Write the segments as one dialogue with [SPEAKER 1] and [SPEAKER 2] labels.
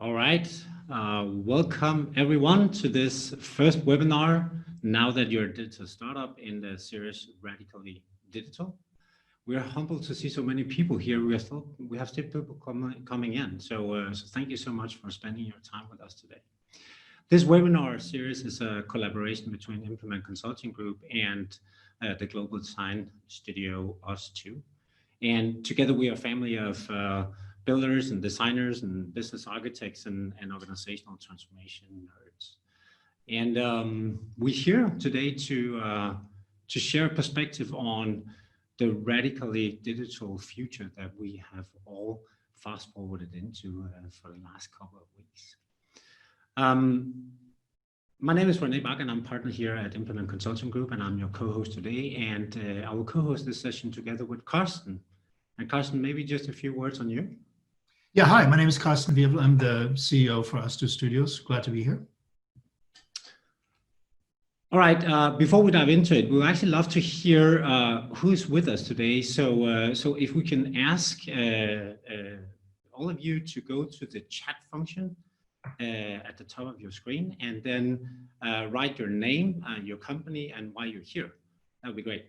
[SPEAKER 1] All right. Welcome everyone to this first webinar. Now that you're a digital startup in the series Radically Digital, we're humbled to see so many people here. We have still people coming in. So thank you so much for spending your time with us today. This webinar series is a collaboration between Implement Consulting Group and the global design studio Us2. And together we are a family of builders and designers and business architects and organizational transformation nerds. And we're here today to share a perspective on the radically digital future that we have all fast forwarded into for the last couple of weeks. My name is René Bach, and I'm partner here at Implement Consulting Group, and I'm your co-host today. And I will co-host this session together with Carsten. And Carsten, maybe just a few words on you.
[SPEAKER 2] Yeah, hi, my name is Carsten Wirbel. I'm the CEO for Us2 Studios. Glad to be here.
[SPEAKER 1] All right, before we dive into it, we'd actually love to hear who's with us today. So if we can ask all of you to go to the chat function at the top of your screen and then write your name, your company, and why you're here. That would be great.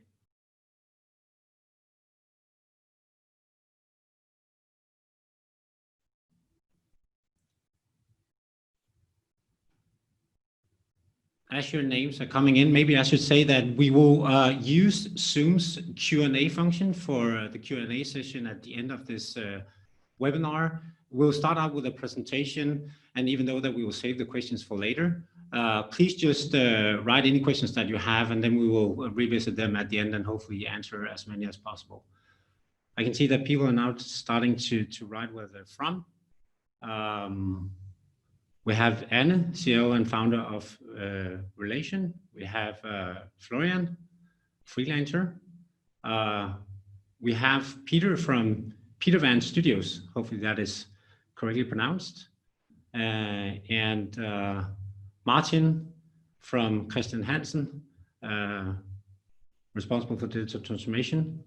[SPEAKER 1] As your names are coming in, maybe I should say that we will use Zoom's Q&A function for the Q&A session at the end of this webinar. We'll start out with a presentation, and even though that we will save the questions for later, please just write any questions that you have, and then we will revisit them at the end and hopefully answer as many as possible. I can see that people are now starting to write where they're from. We have Anne, CEO and founder of Relation. We have Florian, freelancer. We have Peter from Peter Van Studios. Hopefully that is correctly pronounced. And Martin from Christian Hansen, responsible for digital transformation.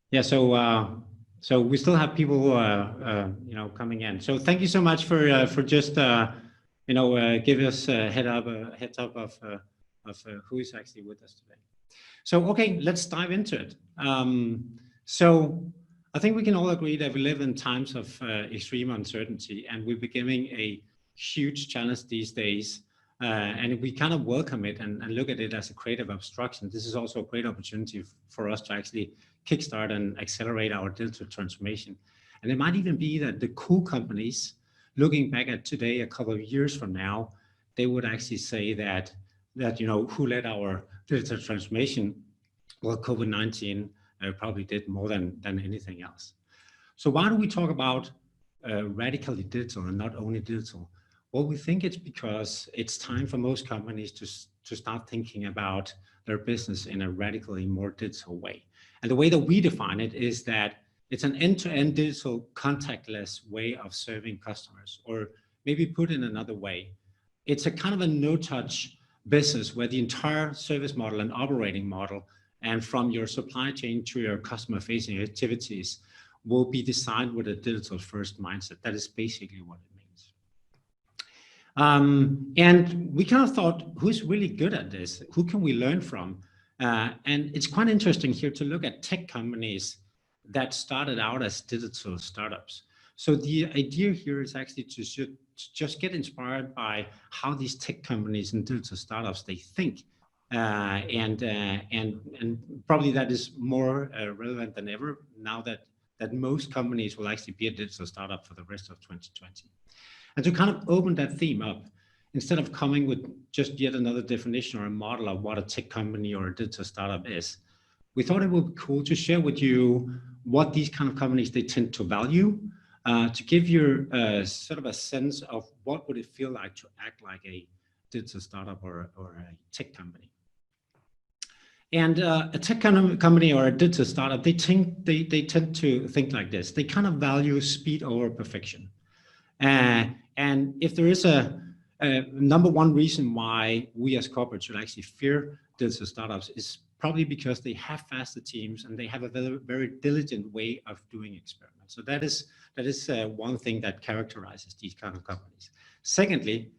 [SPEAKER 1] Yeah, so we still have people who are, coming in. So thank you so much for just, give us a heads up of who is actually with us today. So, okay, let's dive into it. So I think we can all agree that we live in times of extreme uncertainty, and we're beginning a huge challenge these days. And we kind of welcome it and look at it as a creative obstruction. This is also a great opportunity for us to actually kickstart and accelerate our digital transformation. And it might even be that the cool companies, looking back at today, a couple of years from now, they would actually say that who led our digital transformation? Well, COVID-19 probably did more than anything else. So why do we talk about radically digital and not only digital? Well, we think it's because it's time for most companies to start thinking about their business in a radically more digital way. And the way that we define it is that it's an end-to-end digital contactless way of serving customers, or maybe put in another way, it's a kind of a no-touch business where the entire service model and operating model, and from your supply chain to your customer-facing activities, will be designed with a digital-first mindset. That is basically what it means. And we kind of thought, who's really good at this? Who can we learn from? And it's quite interesting here to look at tech companies that started out as digital startups. So the idea here is actually to just get inspired by how these tech companies and digital startups, they think. And probably that is more relevant than ever now that most companies will actually be a digital startup for the rest of 2020. And to kind of open that theme up, instead of coming with just yet another definition or a model of what a tech company or a digital startup is, we thought it would be cool to share with you what these kind of companies they tend to value, to give you sort of a sense of what would it feel like to act like a digital startup or a tech company. And a tech company or a digital startup, they tend to think like this. They kind of value speed over perfection. And if there is a number one reason why we as corporates should actually fear digital startups is probably because they have faster teams and they have a very, very diligent way of doing experiments. So that is one thing that characterizes these kind of companies. Secondly,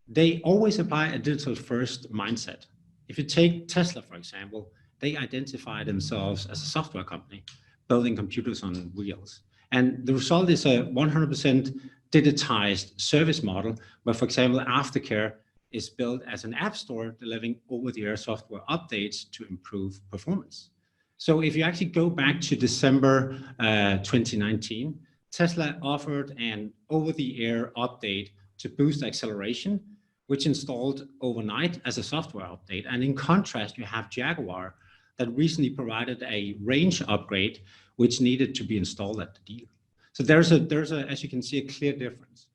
[SPEAKER 1] they always apply a digital first mindset. If you take Tesla, for example, they identify themselves as a software company building computers on wheels. And the result is a 100% digitized service model where, for example, aftercare is built as an app store delivering over-the-air software updates to improve performance. So if you actually go back to December 2019, Tesla offered an over-the-air update to boost acceleration, which installed overnight as a software update. And in contrast, you have Jaguar that recently provided a range upgrade, which needed to be installed at the dealer. So there's a, as you can see, a clear difference.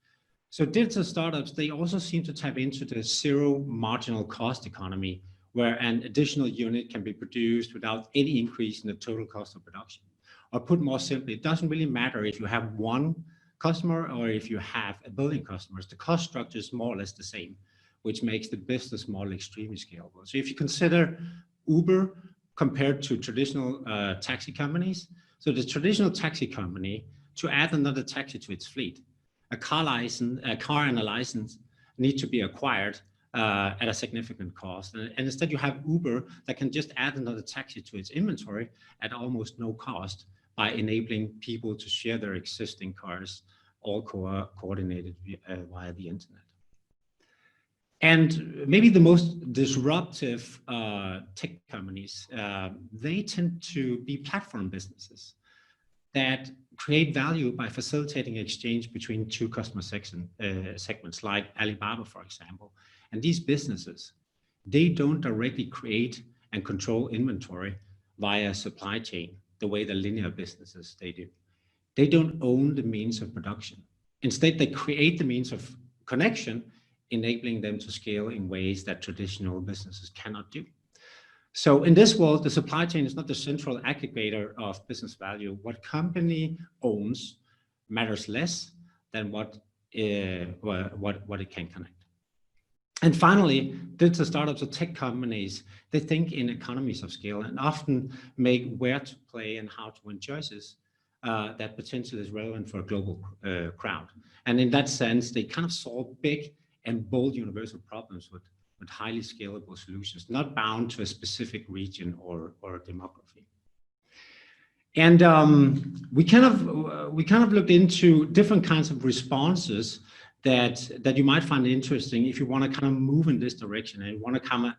[SPEAKER 1] So digital startups, they also seem to tap into the zero marginal cost economy, where an additional unit can be produced without any increase in the total cost of production. Or put more simply, it doesn't really matter if you have one customer or if you have a billion customers, the cost structure is more or less the same, which makes the business model extremely scalable. So if you consider Uber compared to traditional taxi companies, so the traditional taxi company, to add another taxi to its fleet, a car and a license need to be acquired at a significant cost. And instead you have Uber that can just add another taxi to its inventory at almost no cost by enabling people to share their existing cars, all coordinated via the internet. And maybe the most disruptive tech companies, they tend to be platform businesses that create value by facilitating exchange between two customer segments, like Alibaba, for example. And these businesses, they don't directly create and control inventory via supply chain the way the linear businesses they do. They don't own the means of production. Instead, they create the means of connection, enabling them to scale in ways that traditional businesses cannot do. So in this world, the supply chain is not the central aggregator of business value. What company owns matters less than what it can connect. And finally, digital startups or tech companies, they think in economies of scale and often make where to play and how to win choices that potentially is relevant for a global crowd. And in that sense, they kind of solve big and bold universal problems with highly scalable solutions, not bound to a specific region or demography. And we kind of looked into different kinds of responses that you might find interesting if you want to kind of move in this direction and want to kind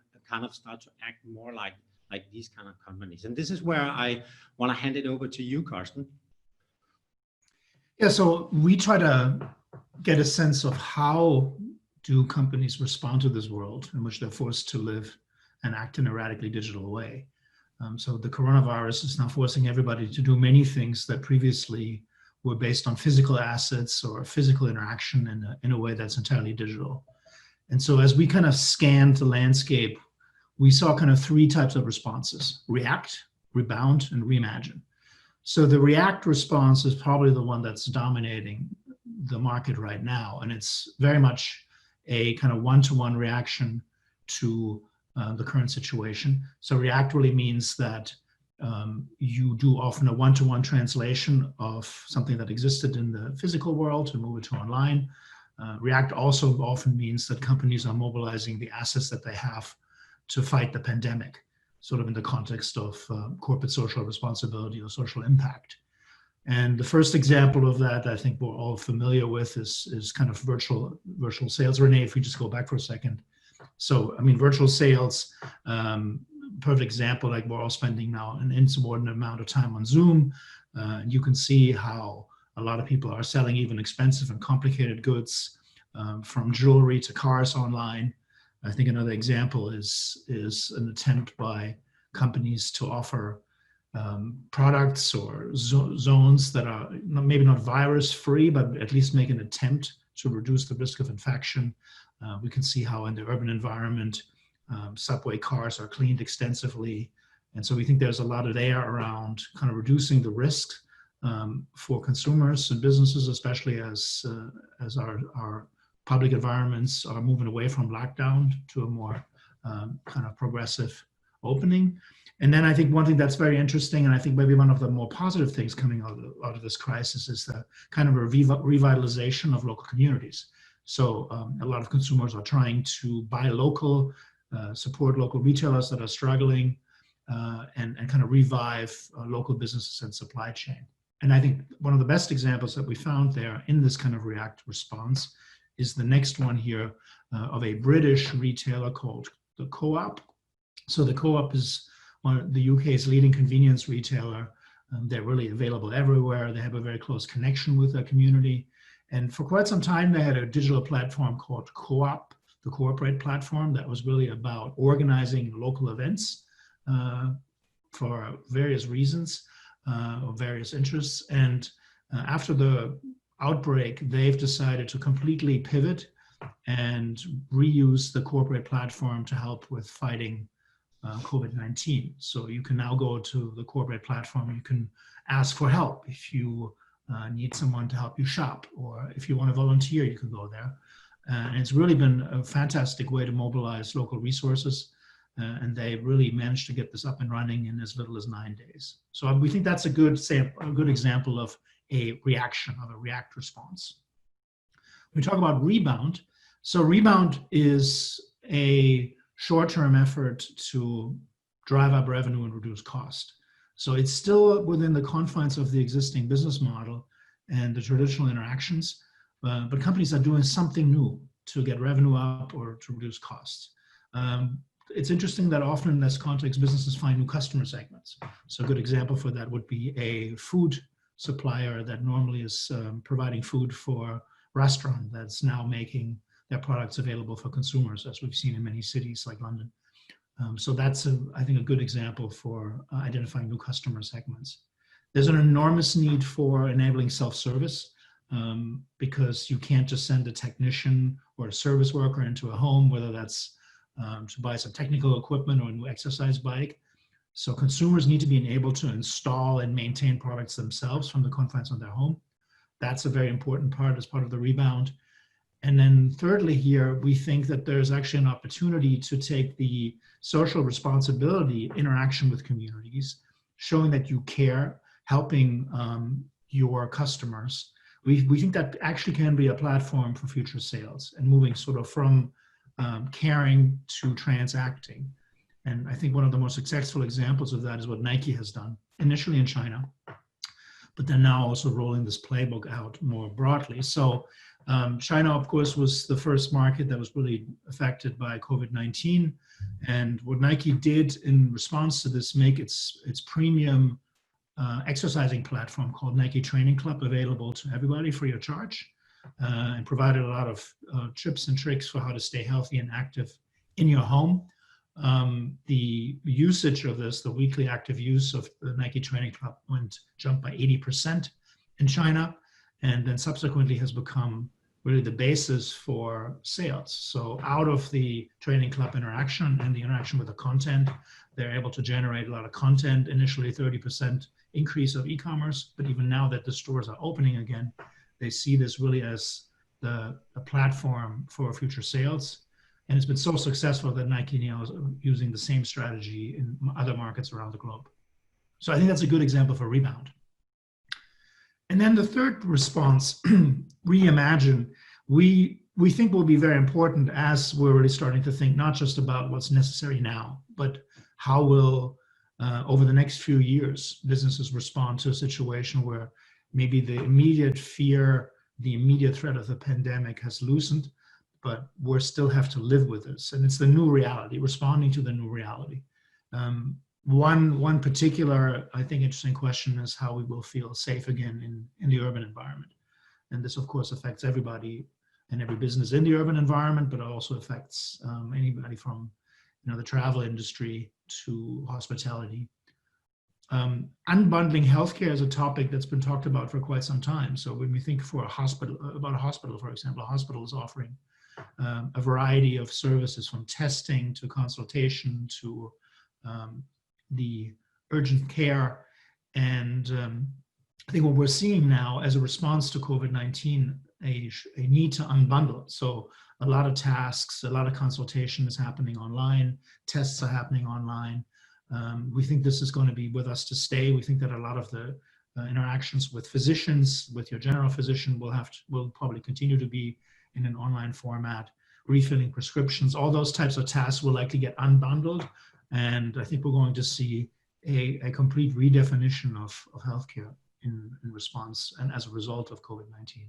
[SPEAKER 1] of start to act more like these kind of companies. And this is where I want to hand it over to you, Carsten.
[SPEAKER 2] Yeah, so we try to get a sense of how do companies respond to this world in which they're forced to live and act in a radically digital way. So the coronavirus is now forcing everybody to do many things that previously were based on physical assets or physical interaction in a way that's entirely digital. And so as we kind of scanned the landscape, we saw kind of three types of responses: react, rebound, and reimagine. So the react response is probably the one that's dominating the market right now. And it's very much a kind of one-to-one reaction to the current situation. So react really means that you do often a one-to-one translation of something that existed in the physical world to move it to online. React also often means that companies are mobilizing the assets that they have to fight the pandemic, sort of in the context of corporate social responsibility or social impact. And the first example of that I think we're all familiar with is kind of virtual sales. Renee, if we just go back for a second. So, I mean, virtual sales, perfect example, like we're all spending now an insubordinate amount of time on Zoom. You can see how a lot of people are selling even expensive and complicated goods, from jewelry to cars online. I think another example is an attempt by companies to offer products or zones that are maybe not virus-free, but at least make an attempt to reduce the risk of infection. We can see how in the urban environment, subway cars are cleaned extensively. And so we think there's a lot of there around kind of reducing the risk for consumers and businesses, especially as our public environments are moving away from lockdown to a more kind of progressive opening. And then I think one thing that's very interesting, and I think maybe one of the more positive things coming out of this crisis, is the kind of a revitalization of local communities. So a lot of consumers are trying to buy local, support local retailers that are struggling, and kind of revive local businesses and supply chain. And I think one of the best examples that we found there in this kind of React response is the next one here, of a British retailer called the Co-op. So the Co-op is one of the UK's leading convenience retailer. They're really available everywhere. They have a very close connection with their community. And for quite some time, they had a digital platform called Co-op, the Cooperate platform, that was really about organizing local events for various reasons or various interests. And after the outbreak, they've decided to completely pivot and reuse the Cooperate platform to help with fighting COVID-19. So you can now go to the Cooperate platform, you can ask for help if you need someone to help you shop, or if you want to volunteer, you can go there. And it's really been a fantastic way to mobilize local resources, and they really managed to get this up and running in as little as 9 days. So we think that's a good example of a reaction, of a React response. We talk about Rebound. So Rebound is a short-term effort to drive up revenue and reduce cost. So it's still within the confines of the existing business model and the traditional interactions, but companies are doing something new to get revenue up or to reduce costs. It's interesting that often in this context, businesses find new customer segments. So a good example for that would be a food supplier that normally is providing food for a restaurant that's now making their products available for consumers, as we've seen in many cities like London. So that's, I think, a good example for identifying new customer segments. There's an enormous need for enabling self-service, because you can't just send a technician or a service worker into a home, whether that's to buy some technical equipment or a new exercise bike. So consumers need to be able to install and maintain products themselves from the confines of their home. That's a very important part as part of the Rebound. And then thirdly here, we think that there's actually an opportunity to take the social responsibility interaction with communities, showing that you care, helping your customers. We think that actually can be a platform for future sales and moving sort of from caring to transacting. And I think one of the most successful examples of that is what Nike has done, initially in China, but then now also rolling this playbook out more broadly. So China, of course, was the first market that was really affected by COVID-19. And what Nike did in response to this, make its premium exercising platform called Nike Training Club available to everybody free of charge, and provided a lot of tips and tricks for how to stay healthy and active in your home. The usage of this, the weekly active use of the Nike Training Club jumped by 80% in China, and then subsequently has become really the basis for sales. So out of the Training Club interaction and the interaction with the content, they're able to generate a lot of content, initially 30% increase of e-commerce, but even now that the stores are opening again, they see this really as the platform for future sales. And it's been so successful that Nike now is using the same strategy in other markets around the globe. So I think that's a good example for Rebound. And then the third response, Reimagine, we think will be very important as we're really starting to think not just about what's necessary now, but how will, over the next few years, businesses respond to a situation where maybe the immediate fear, the immediate threat of the pandemic has loosened, but we still have to live with this. And it's the new reality, responding to the new reality. One particular, I think, interesting question is how we will feel safe again in the urban environment. And this, of course, affects everybody and every business in the urban environment, but it also affects anybody from the travel industry to hospitality. Unbundling healthcare is a topic that's been talked about for quite some time. So when we think about a hospital, for example, a hospital is offering a variety of services from testing to consultation to the urgent care. And I think what we're seeing now as a response to COVID-19, a need to unbundle. So a lot of tasks, a lot of consultation is happening online, tests are happening online. We think this is going to be with us to stay. We think that a lot of the interactions with physicians, with your general physician, will probably continue to be in an online format. Refilling prescriptions, all those types of tasks will likely get unbundled, and I think we're going to see a complete redefinition of healthcare in response and as a result of COVID-19.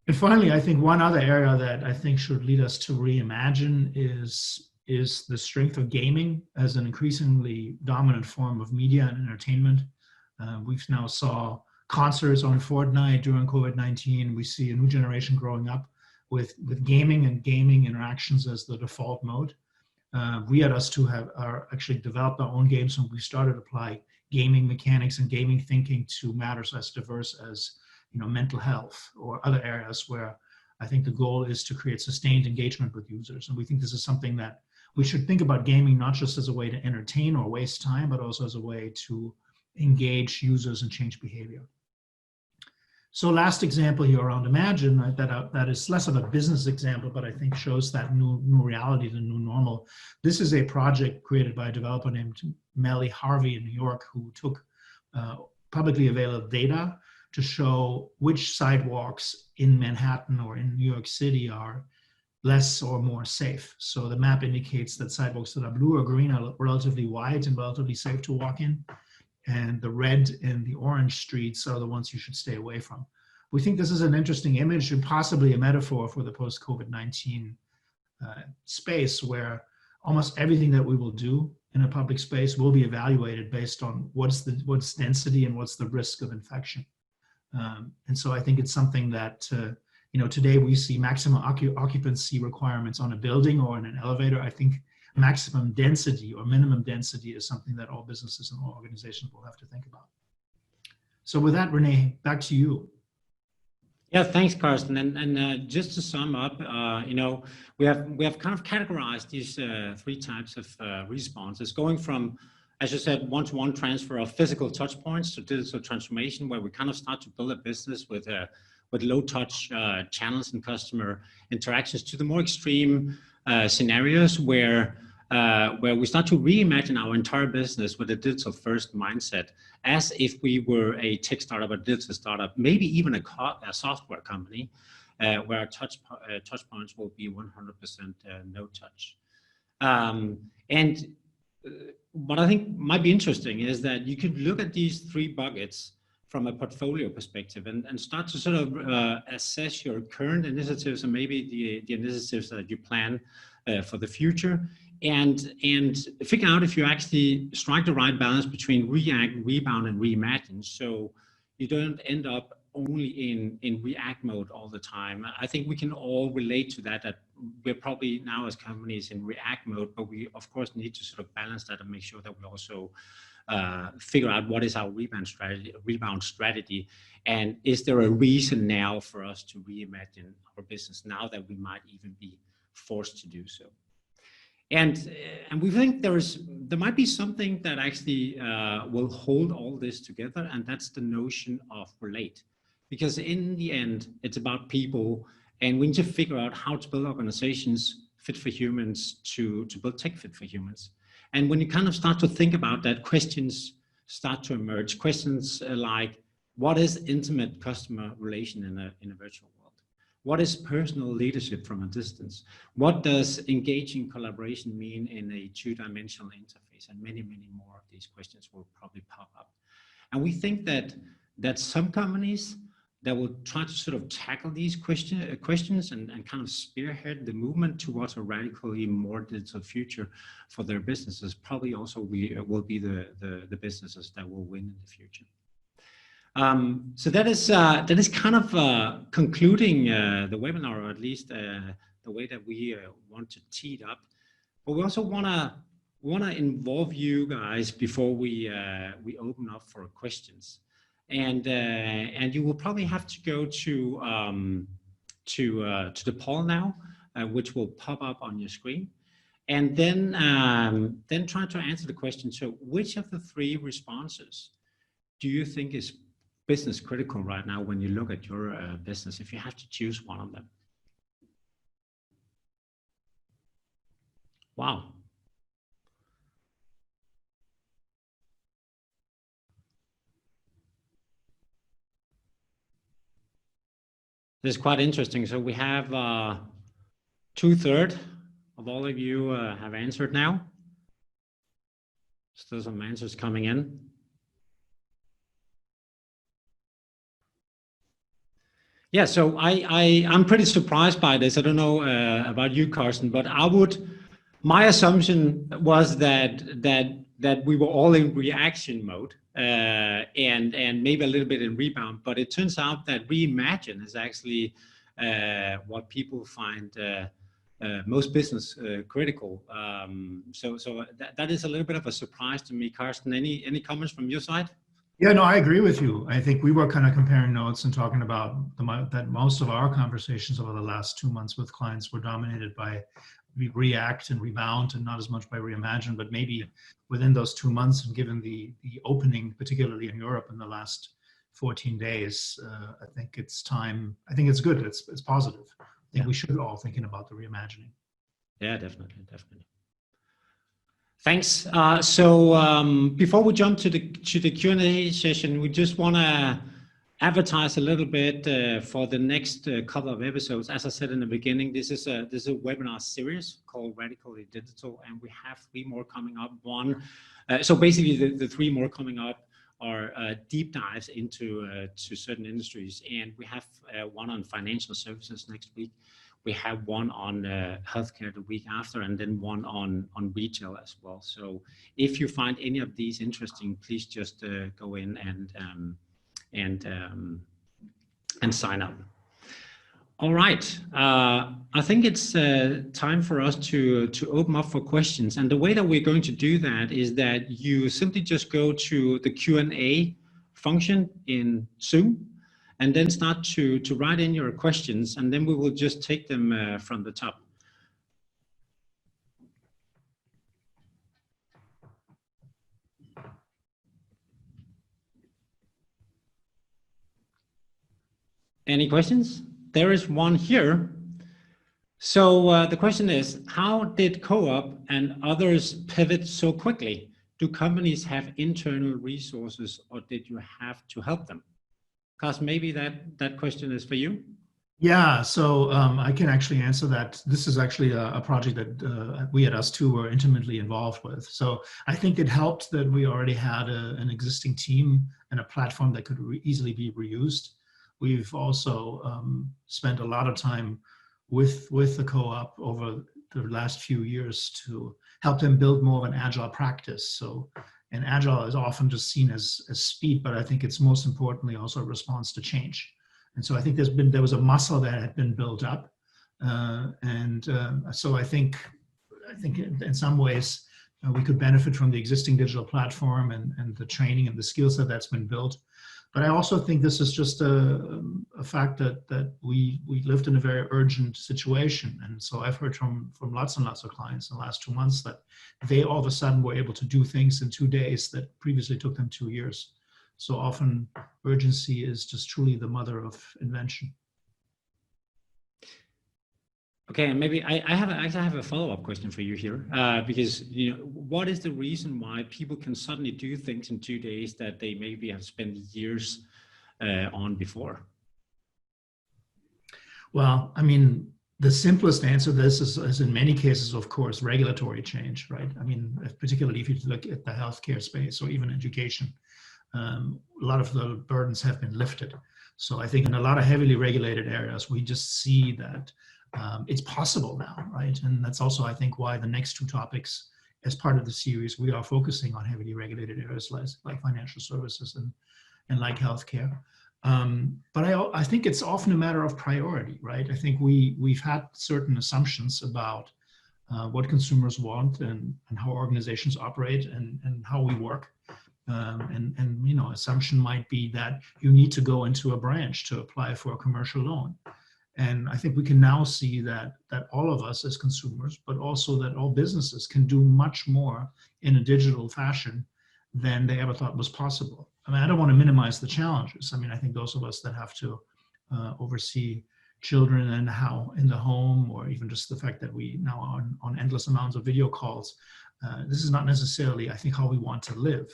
[SPEAKER 2] And finally, I think one other area that I think should lead us to reimagine is the strength of gaming as an increasingly dominant form of media and entertainment. We've now saw concerts on Fortnite during COVID-19. We see a new generation growing up with gaming and gaming interactions as the default mode. We at Us2 are actually developed our own games, and we started to apply gaming mechanics and gaming thinking to matters as diverse as mental health or other areas where I think the goal is to create sustained engagement with users. And we think this is something that we should think about gaming not just as a way to entertain or waste time, but also as a way to engage users and change behavior. So last example here around Imagine, right, that is less of a business example, but I think shows that new reality, the new normal. This is a project created by a developer named Melly Harvey in New York, who took publicly available data to show which sidewalks in Manhattan or in New York City are less or more safe. So the map indicates that sidewalks that are blue or green are relatively wide and relatively safe to walk in, and the red and the orange streets are the ones you should stay away from. We think this is an interesting image and possibly a metaphor for the post-COVID-19 space, where almost everything that we will do in a public space will be evaluated based on what's density and what's the risk of infection. And so I think it's something that, today we see maximum occupancy requirements on a building or in an elevator. I think maximum density or minimum density is something that all businesses and all organizations will have to think about. So with that, Renee, back to you.
[SPEAKER 1] Yeah, thanks, Carsten. And just to sum up, we have kind of categorized these three types of responses, going from, as you said, one-to-one transfer of physical touch points to digital transformation, where we kind of start to build a business with low-touch channels and customer interactions, to the more extreme scenarios where we start to reimagine our entire business with a digital-first mindset, as if we were a tech startup, a digital startup, maybe even a software company, where our touch points will be 100% no touch. What I think might be interesting is that you could look at these three buckets from a portfolio perspective and start to sort of assess your current initiatives and maybe the initiatives that you plan for the future, and figure out if you actually strike the right balance between react, rebound, and reimagine, so you don't end up only in react mode all the time. I think we can all relate to that we're probably now as companies in react mode, but we of course need to sort of balance that and make sure that we also figure out what is our rebound strategy, and is there a reason now for us to reimagine our business now that we might even be forced to do so. And we think there might be something that actually will hold all this together, and that's the notion of relate. Because in the end, it's about people, and we need to figure out how to build organizations fit for humans to build tech fit for humans. And when you kind of start to think about that, questions start to emerge. Questions like, what is intimate customer relation in a virtual world? What is personal leadership from a distance? What does engaging collaboration mean in a two-dimensional interface? And many, many more of these questions will probably pop up. And we think that some companies that will try to sort of tackle these questions and kind of spearhead the movement towards a radically more digital future for their businesses probably also will be the businesses that will win in the future. So that is kind of concluding the webinar, or at least the way that we want to tee it up. But we also want to involve you guys before we open up for questions. And you will probably have to go to the poll now, which will pop up on your screen, and then try to answer the question. So, which of the three responses do you think is business critical right now when you look at your business? If you have to choose one of them. Wow. this is quite interesting. So we have 2/3 of all of you have answered now. Still some answers coming in. Yeah, so I'm pretty surprised by this. I don't know about you, Carsten, but my assumption was that we were all in reaction mode and maybe a little bit in rebound, but it turns out that reimagine is actually what people find most business critical. So that is a little bit of a surprise to me. Carsten, any comments from your side?
[SPEAKER 2] Yeah, no, I agree with you. I think we were kind of comparing notes and talking about that most of our conversations over the last 2 months with clients were dominated by react and rebound and not as much by reimagine, but maybe within those 2 months and given the opening, particularly in Europe in the last 14 days, I think it's time. I think it's good. It's positive. I think we should all thinking about the reimagining.
[SPEAKER 1] Yeah, definitely. Thanks. So before we jump to the Q&A session, we just want to advertise a little bit for the next couple of episodes. As I said in the beginning, this is a webinar series called Radically Digital, and we have 3 more coming up. So basically, the 3 more coming up are deep dives into to certain industries, and we have one on financial services next week. We have one on healthcare the week after, and then one on retail as well. So if you find any of these interesting, please just go in and sign up. All right, I think it's time for us to open up for questions. And the way that we're going to do that is that you simply just go to the Q&A function in Zoom, and then start to write in your questions, and then we will just take them from the top. Any questions? There is one here. So the question is, how did Co-op and others pivot so quickly? Do companies have internal resources, or did you have to help them? Carsten, maybe that question is for you.
[SPEAKER 2] Yeah, so I can actually answer that. This is actually a project that we at Us2 were intimately involved with. So I think it helped that we already had an existing team and a platform that could easily be reused. We've also spent a lot of time with the Co-op over the last few years to help them build more of an agile practice. So, and agile is often just seen as speed, but I think it's most importantly also a response to change. And so I think there was a muscle that had been built up. So I think in some ways we could benefit from the existing digital platform and the training and the skill set that's been built. But I also think this is just a fact that we lived in a very urgent situation. And so I've heard from lots and lots of clients in the last 2 months that they all of a sudden were able to do things in 2 days that previously took them 2 years. So often urgency is just truly the mother of invention.
[SPEAKER 1] Okay, and maybe I have a follow-up question for you here, because what is the reason why people can suddenly do things in 2 days that they maybe have spent years on before?
[SPEAKER 2] Well, I mean, the simplest answer to this is in many cases, of course, regulatory change, right? I mean, particularly if you look at the healthcare space or even education, a lot of the burdens have been lifted. So I think in a lot of heavily regulated areas, we just see that it's possible now, right? And that's also, I think, why the next 2 topics as part of the series, we are focusing on heavily regulated areas like financial services and like healthcare. But I think it's often a matter of priority, right? I think we've had certain assumptions about what consumers want and how organizations operate and how we work. Assumption might be that you need to go into a branch to apply for a commercial loan. And I think we can now see that all of us as consumers, but also that all businesses can do much more in a digital fashion than they ever thought was possible. I mean, I don't want to minimize the challenges. I mean, I think those of us that have to oversee children and how in the home, or even just the fact that we now are on endless amounts of video calls, this is not necessarily, I think, how we want to live.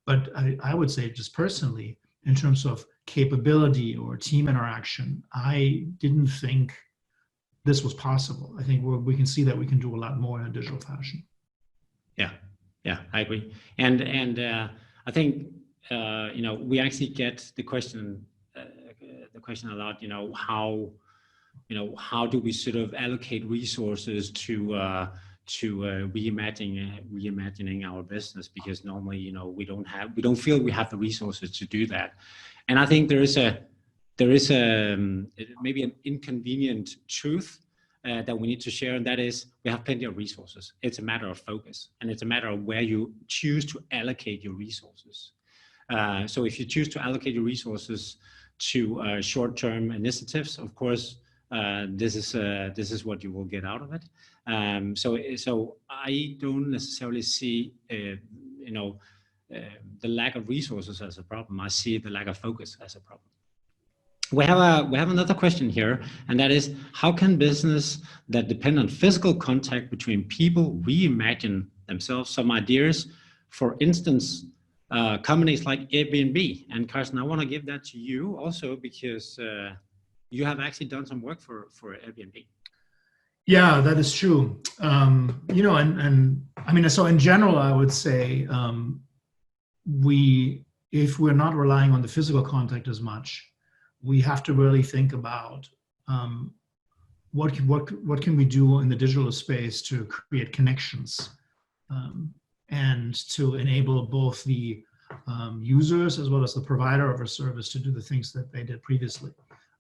[SPEAKER 2] But I would say just personally, in terms of capability or team interaction, I didn't think this was possible. I think we can see that we can do a lot more in a digital fashion.
[SPEAKER 1] Yeah, I agree. And I think we actually get the question a lot. How do we sort of allocate resources to reimagining our business? Because normally, we don't feel we have the resources to do that. And I think there is maybe an inconvenient truth that we need to share, and that is we have plenty of resources. It's a matter of focus, and it's a matter of where you choose to allocate your resources. So if you choose to allocate your resources to short-term initiatives, of course, this is what you will get out of it. So I don't necessarily see the lack of resources as a problem. I see the lack of focus as a problem. We have another question here, and that is, how can business that depend on physical contact between people reimagine themselves? Some ideas, for instance, companies like Airbnb. And Carsten, I want to give that to you also, because you have actually done some work for Airbnb.
[SPEAKER 2] Yeah, that is true. And I mean, so in general, I would say if we're not relying on the physical contact as much, we have to really think about what can we do in the digital space to create connections and to enable both the users as well as the provider of a service to do the things that they did previously.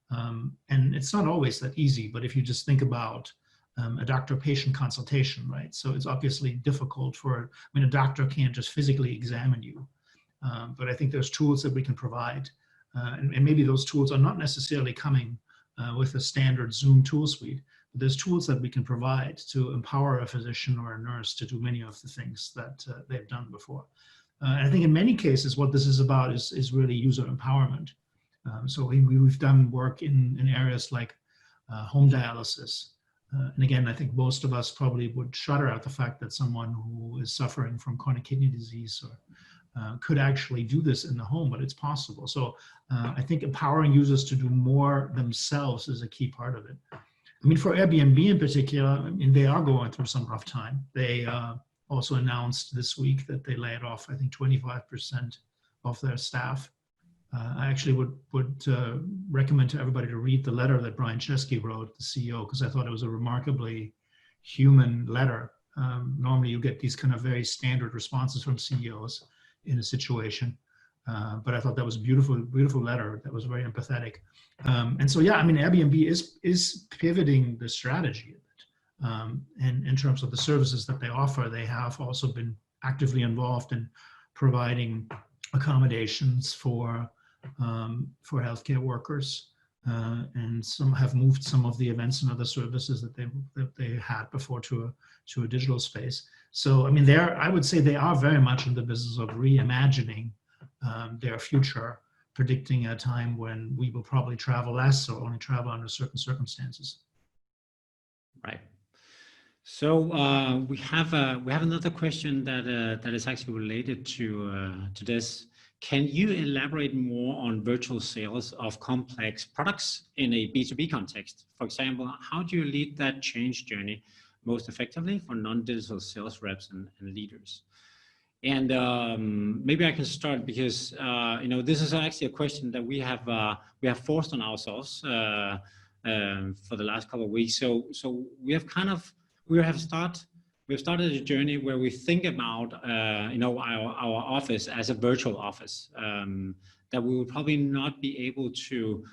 [SPEAKER 2] And it's not always that easy, but if you just think about a doctor-patient consultation, right? So it's obviously difficult a doctor can't just physically examine you, but I think there's tools that we can provide. And maybe those tools are not necessarily coming with a standard Zoom tool suite, but there's tools that we can provide to empower a physician or a nurse to do many of the things that they've done before. And I think in many cases, what this is about is really user empowerment. So we've done work in areas like home dialysis. And again, I think most of us probably would shudder at the fact that someone who is suffering from chronic kidney disease could actually do this in the home, but it's possible. So I think empowering users to do more themselves is a key part of it. I mean, for Airbnb in particular, I mean, they are going through some rough time. They also announced this week that they laid off, I think, 25% of their staff. I actually would recommend to everybody to read the letter that Brian Chesky wrote, the CEO, because I thought it was a remarkably human letter. Normally you get these kind of very standard responses from CEOs in a situation. But I thought that was a beautiful letter that was very empathetic. And so, yeah, I mean, Airbnb is pivoting the strategy a bit. And in terms of the services that they offer, they have also been actively involved in providing accommodations for healthcare workers. And some have moved some of the events and other services that they had before to a digital space. So, I mean, I would say they are very much in the business of reimagining their future, predicting a time when we will probably travel less or only travel under certain circumstances.
[SPEAKER 1] Right. So we have another question that is actually related to this. Can you elaborate more on virtual sales of complex products in a B2B context? For example, how do you lead that change journey most effectively for non-digital sales reps and leaders? And maybe I can start because this is actually a question that we have forced on ourselves for the last couple of weeks. So we've started a journey where we think about our office as a virtual office, that we will probably not be able to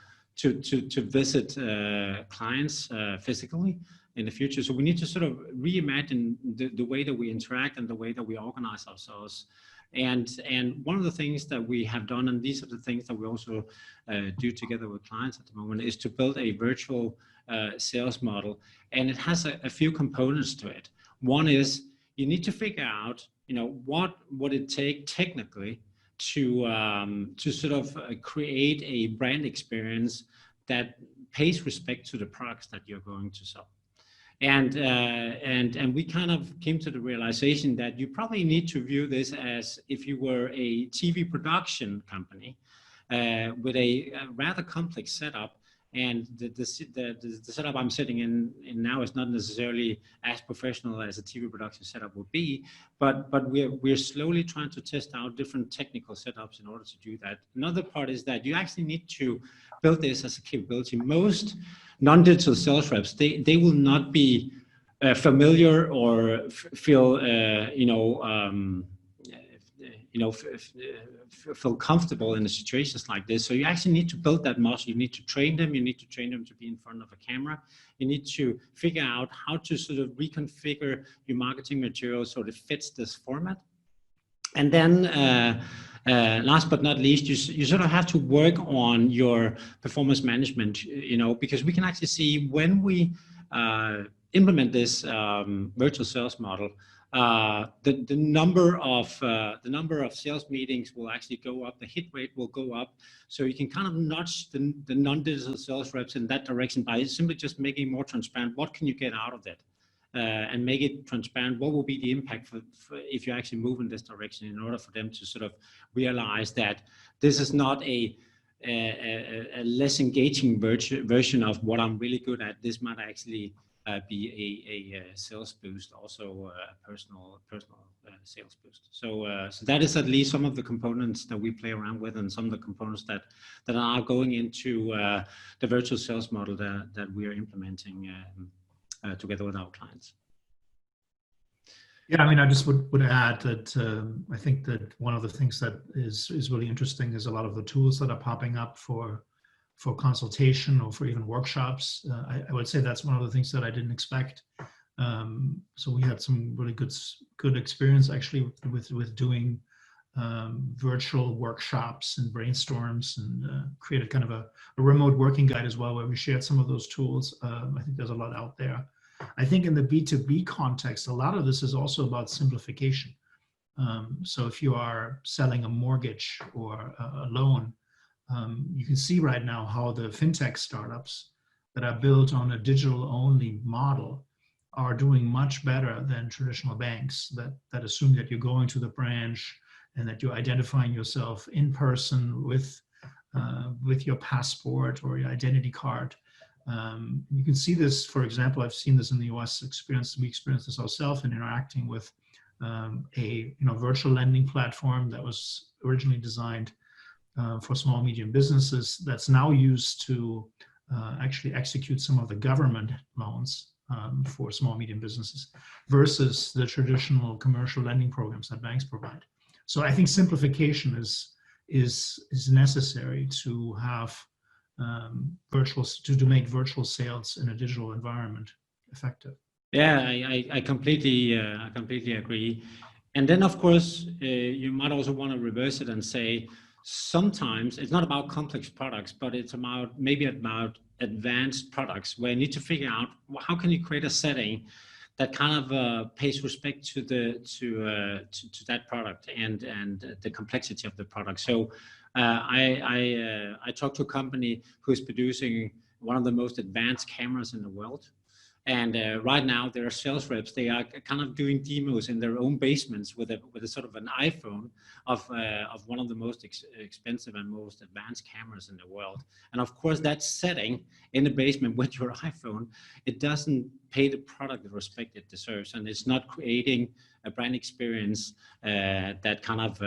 [SPEAKER 1] visit clients physically in the future. So we need to sort of reimagine the way that we interact and the way that we organize ourselves. And one of the things that we have done, and these are the things that we also do together with clients at the moment, is to build a virtual sales model. And it has a few components to it. One is you need to figure out, what would it take technically to sort of create a brand experience that pays respect to the products that you're going to sell. And we kind of came to the realization that you probably need to view this as if you were a TV production company, with a rather complex setup. And the setup I'm sitting in now is not necessarily as professional as a TV production setup would be, but we're slowly trying to test out different technical setups in order to do that. Another part is that you actually need to build this as a capability. Most non-digital sales reps, they will not be familiar or feel feel comfortable in situations like this. So you actually need to build that muscle. You need to train them. You need to train them to be in front of a camera. You need to figure out how to sort of reconfigure your marketing material so it fits this format. And then last but not least, you sort of have to work on your performance management, because we can actually see when we implement this virtual sales model, the number of sales meetings will actually go up, the hit rate will go up. So you can kind of nudge the non-digital sales reps in that direction by simply just making more transparent. What can you get out of that? And make it transparent. What will be the impact for if you actually move in this direction, in order for them to sort of realize that this is not a less engaging version of what I'm really good at. This might actually be a sales boost, also a personal sales boost. So that is at least some of the components that we play around with, and some of the components that are going into the virtual sales model that we are implementing together with our clients.
[SPEAKER 2] Yeah, I mean, I just would add that I think that one of the things that is really interesting is a lot of the tools that are popping up for consultation or for even workshops. I would say that's one of the things that I didn't expect. So we had some really good experience actually with doing virtual workshops and brainstorms, and created kind of a remote working guide as well, where we shared some of those tools. I think there's a lot out there. I think in the B2B context, a lot of this is also about simplification. So if you are selling a mortgage or a loan, you can see right now how the fintech startups that are built on a digital-only model are doing much better than traditional banks that assume that you're going to the branch and that you're identifying yourself in person with your passport or your identity card. You can see this, for example, I've seen this in the US experience. We experienced this ourselves in interacting with a virtual lending platform that was originally designed for small, medium businesses, that's now used to actually execute some of the government loans for small, medium businesses versus the traditional commercial lending programs that banks provide. So I think simplification is necessary to have to make virtual sales in a digital environment effective.
[SPEAKER 1] Yeah, I completely agree. And then of course you might also want to reverse it and say, sometimes it's not about complex products, but it's maybe about advanced products, where you need to figure out how can you create a setting that kind of pays respect to that product and the complexity of the product. So I talked to a company who's producing one of the most advanced cameras in the world. And right now, there are sales reps. They are kind of doing demos in their own basements with a sort of an iPhone of one of the most expensive and most advanced cameras in the world. And of course, that setting in the basement with your iPhone, it doesn't pay the product the respect it deserves, and it's not creating a brand experience that kind of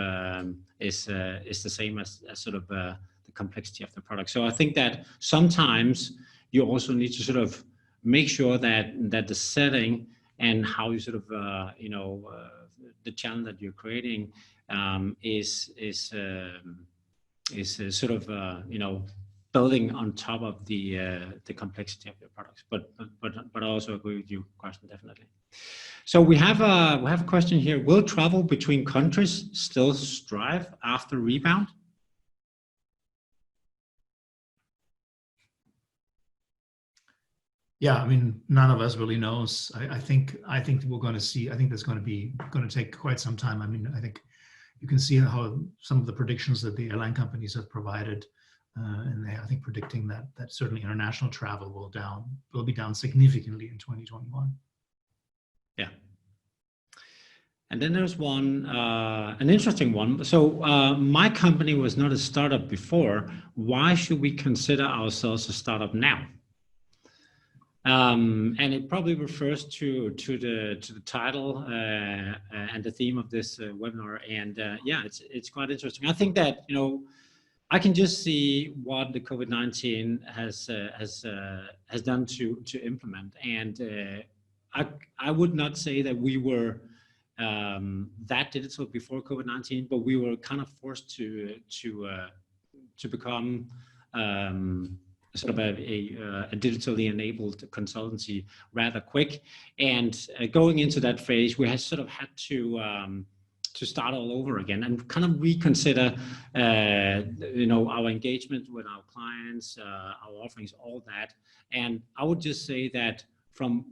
[SPEAKER 1] is the same as sort of the complexity of the product. So I think that sometimes you also need to sort of make sure that the setting and how you sort of the channel that you're creating is sort of building on top of the complexity of your products. But I also agree with you, Carsten, definitely. So we have a question here. Will travel between countries still strive after rebound?
[SPEAKER 2] Yeah, I mean, none of us really knows. I think we're going to see. I think there's going to take quite some time. I mean, I think you can see how some of the predictions that the airline companies have provided, and I think predicting that certainly international travel will be down significantly in 2021.
[SPEAKER 1] Yeah. And then there's one, an interesting one. So my company was not a startup before. Why should we consider ourselves a startup now? And it probably refers to the title and the theme of this webinar. And yeah, it's quite interesting. I think that, you know, I can just see what the COVID-19 has done to implement. And I would not say that we were that digital before COVID-19, but we were kind of forced to become sort of a digitally enabled consultancy rather quick. And going into that phase, we had sort of had to start all over again and kind of reconsider, you know, our engagement with our clients, our offerings, all that. And I would just say that from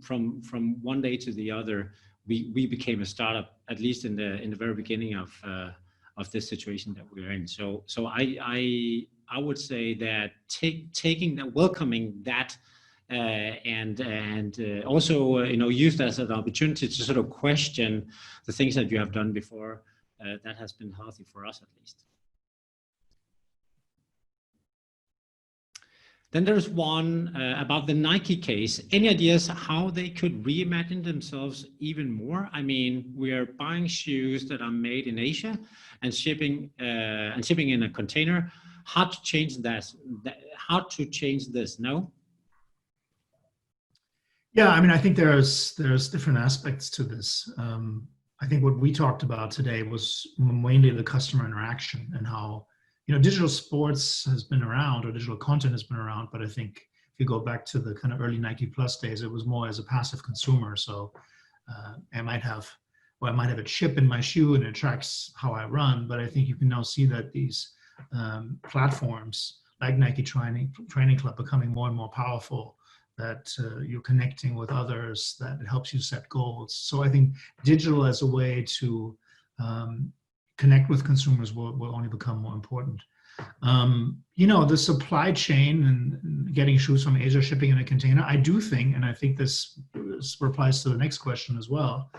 [SPEAKER 1] one day to the other, we became a startup, at least in the very beginning of this situation that we're in. So I would say that welcoming that and also you know, use that as an opportunity to sort of question the things that you have done before, that has been healthy for us at least. Then there's one about the Nike case. Any ideas how they could reimagine themselves even more? I mean, we are buying shoes that are made in Asia and shipping in a container. How to change that? How to change this? No.
[SPEAKER 2] Yeah, I mean, I think there's different aspects to this. I think what we talked about today was mainly the customer interaction and how, you know, digital sports has been around, or digital content has been around, but I think if you go back to the kind of early Nike Plus days, it was more as a passive consumer. So I might have a chip in my shoe and it tracks how I run, but I think you can now see that these platforms like Nike Training Club becoming more and more powerful, that you're connecting with others, that it helps you set goals. So I think digital as a way to connect with consumers will only become more important. You know, the supply chain and getting shoes from Asia, shipping in a container, I do think, and I think this replies to the next question as well,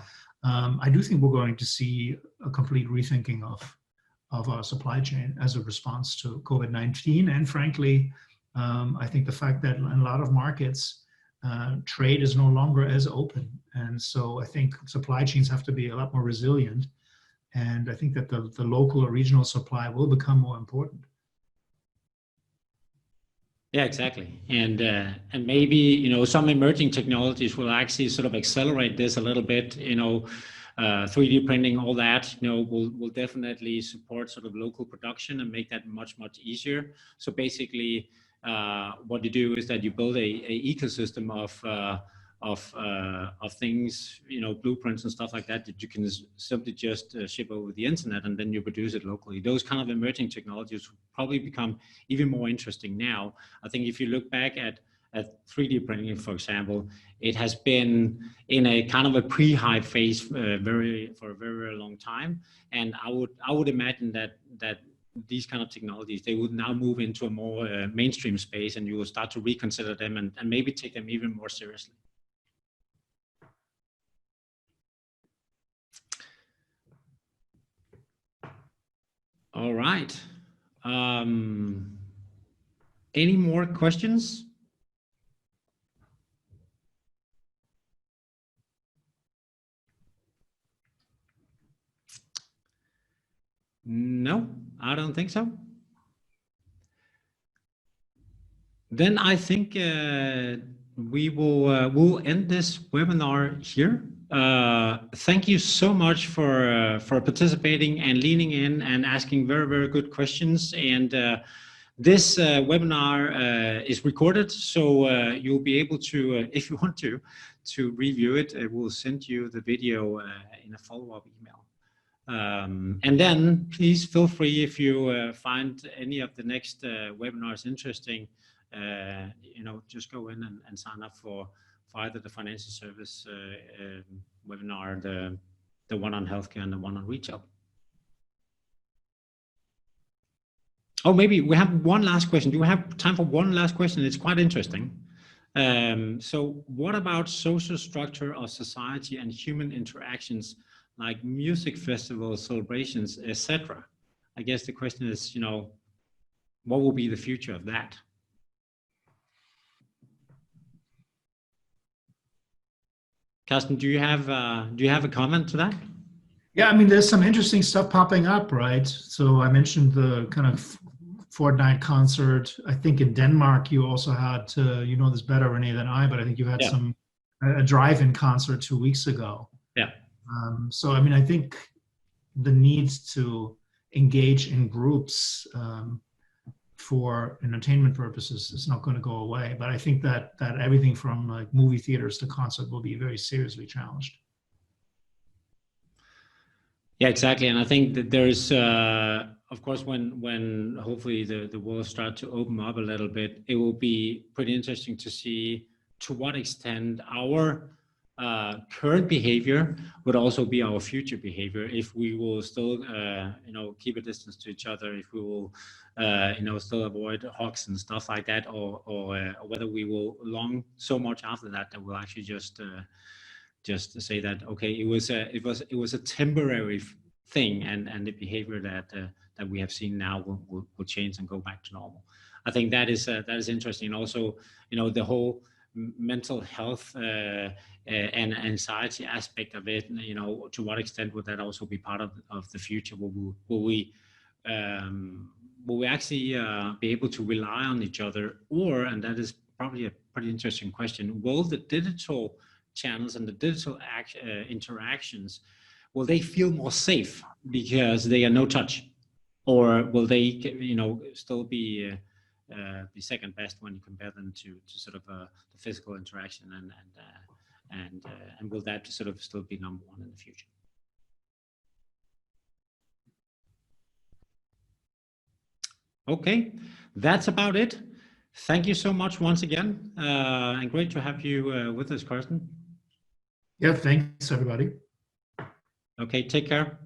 [SPEAKER 2] I do think we're going to see a complete rethinking of our supply chain as a response to COVID-19. And frankly, I think the fact that in a lot of markets, trade is no longer as open. And so I think supply chains have to be a lot more resilient. And I think that the local or regional supply will become more important.
[SPEAKER 1] Yeah, exactly. And maybe, you know, some emerging technologies will actually sort of accelerate this a little bit, you know, 3D printing, all that, you know, will definitely support sort of local production and make that much easier. So basically, what you do is that you build a ecosystem of things, you know, blueprints and stuff like that you can simply just ship over the internet, and then you produce it locally. Those kind of emerging technologies will probably become even more interesting now. I think if you look back at 3D printing, for example, it has been in a kind of a pre-hype phase for a very long time, and I would imagine that these kind of technologies, they would now move into a more mainstream space, and you will start to reconsider them and maybe take them even more seriously. All right. Any more questions? No, I don't think so. Then I think we'll end this webinar here. Thank you so much for participating and leaning in and asking very good questions. And this webinar is recorded, so you'll be able to, if you want to review it. We'll send you the video in a follow-up email. And then please feel free, if you find any of the next webinars interesting, you know, just go in and sign up for either the financial service webinar, the one on healthcare and the one on retail. Oh, maybe we have one last question. Do we have time for one last question? It's quite interesting. So what about social structure of society and human interactions like music festivals, celebrations, etc. I guess the question is, what will be the future of that? Carsten, do you have a comment to that?
[SPEAKER 2] Yeah, I mean, there's some interesting stuff popping up, right? So I mentioned the kind of Fortnite concert. I think in Denmark you also had, you know this better, Renee, than I, but I think you had a drive-in concert 2 weeks ago.
[SPEAKER 1] Yeah.
[SPEAKER 2] So I mean, I think the need to engage in groups for entertainment purposes is not going to go away. But I think that everything from like movie theaters to concert will be very seriously challenged.
[SPEAKER 1] Yeah, exactly. And I think that there's, of course, when hopefully the world start to open up a little bit, it will be pretty interesting to see to what extent our current behavior would also be our future behavior. If we will still, keep a distance to each other, if we will, still avoid hugs and stuff like that, or whether we will long so much after that we'll actually just say that, okay, it was a temporary thing, and the behavior that we have seen now will change and go back to normal. I think that is interesting. And also, the whole mental health and anxiety aspect of it, to what extent would that also be part of the future? Will we actually be able to rely on each other, or, and that is probably a pretty interesting question, will the digital channels and the digital interactions, will they feel more safe because they are no touch, or will they, still be second best when you compare them to sort of the physical interaction, and will that sort of still be number one in the future? Okay, that's about it. Thank you so much once again, and great to have you with us, Carsten.
[SPEAKER 2] Yeah, thanks everybody.
[SPEAKER 1] Okay, take care.